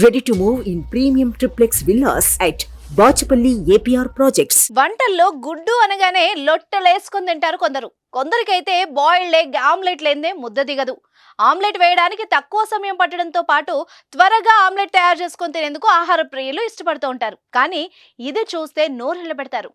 Ready to move in premium triplex villas at Bachupally APR projects. వంటల్లో గుడ్డు అనగానే లొట్టలేసుకొని తింటారు కొందరు. కొందరికైతే బాయిల్డ్ ఎగ్ ఆమ్లెట్ లేనిదే ముద్ద దిగదు. ఆమ్లెట్ వేయడానికి తక్కువ సమయం పట్టడంతో పాటు త్వరగా ఆమ్లెట్ తయారు చేసుకొని తినేందుకు ఆహార ప్రియులు ఇష్టపడుతూ ఉంటారు. కానీ ఇది చూస్తే నోరెళ్ళ పెడతారు.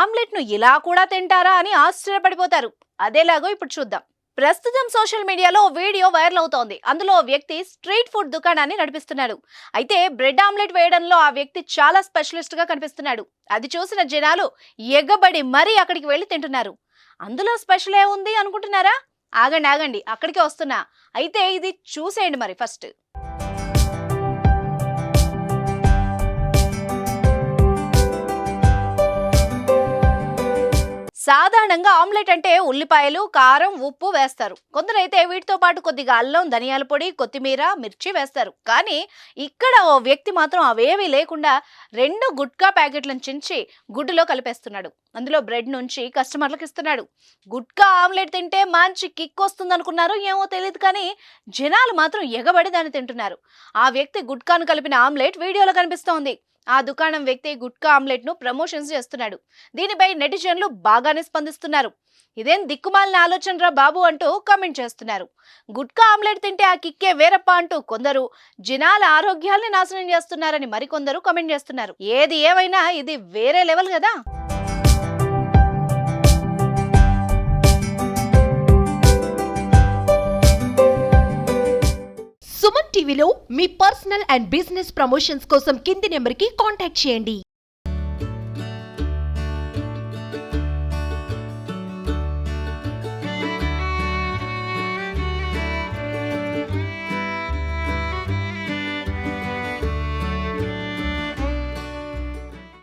ఆమ్లెట్ ను ఇలా కూడా తింటారా అని ఆశ్చర్యపడిపోతారు. అదేలాగో ఇప్పుడు చూద్దాం. ప్రస్తుతం సోషల్ మీడియాలో వీడియో వైరల్ అవుతోంది. అందులో ఓ వ్యక్తి స్ట్రీట్ ఫుడ్ దుకాణాన్ని నడిపిస్తున్నాడు. అయితే బ్రెడ్ ఆమ్లెట్ వేయడంలో ఆ వ్యక్తి చాలా స్పెషలిస్ట్ గా కనిపిస్తున్నాడు. అది చూసిన జనాలు ఎగబడి మరీ అక్కడికి వెళ్లి తింటున్నారు. అందులో స్పెషల్ ఏముంది అనుకుంటున్నారా? ఆగండి, అక్కడికే వస్తున్నా. అయితే ఇది చూసేయండి మరి ఫస్ట్. సాధారణంగా ఆమ్లెట్ అంటే ఉల్లిపాయలు, కారం, ఉప్పు వేస్తారు. కొందరైతే వీటితో పాటు కొద్దిగా అల్లం, ధనియాల పొడి, కొత్తిమీర, మిర్చి వేస్తారు. కానీ ఇక్కడ ఓ వ్యక్తి మాత్రం అవేవీ లేకుండా 2 గుట్కా ప్యాకెట్లను చించి గుడ్డులో కలిపేస్తున్నాడు. అందులో బ్రెడ్ నుంచి కస్టమర్లకు ఇస్తున్నాడు. గుట్కా ఆమ్లెట్ తింటే మంచి కిక్ వస్తుంది అనుకున్నారు, ఏమో తెలియదు. కానీ జనాలు మాత్రం ఎగబడి దాన్ని తింటున్నారు. ఆ వ్యక్తి గుట్కాను కలిపిన ఆమ్లెట్ వీడియోలో కనిపిస్తోంది. ఆ దుకాణం వ్యక్తి గుట్కా ఆమ్లెట్ ను ప్రమోషన్స్ చేస్తున్నాడు. దీనిపై నెటిజన్లు బాగానే స్పందిస్తున్నారు. ఇదేం దిక్కుమాలిన ఆలోచనరా బాబు అంటూ కామెంట్ చేస్తున్నారు. గుట్కా ఆమ్లెట్ తింటే ఆ కిక్కే వేరప్ప అంటూ కొందరు, జనాల ఆరోగ్యాల్ని నాశనం చేస్తున్నారని మరికొందరు కామెంట్ చేస్తున్నారు. ఏది ఏమైనా ఇది వేరే లెవెల్ కదా. సుమన్ టీవీలో మీ పర్సనల్ అండ్ బిజినెస్ ప్రమోషన్స్ కోసం కింది నెంబర్కి కాంటాక్ట్ చేయండి.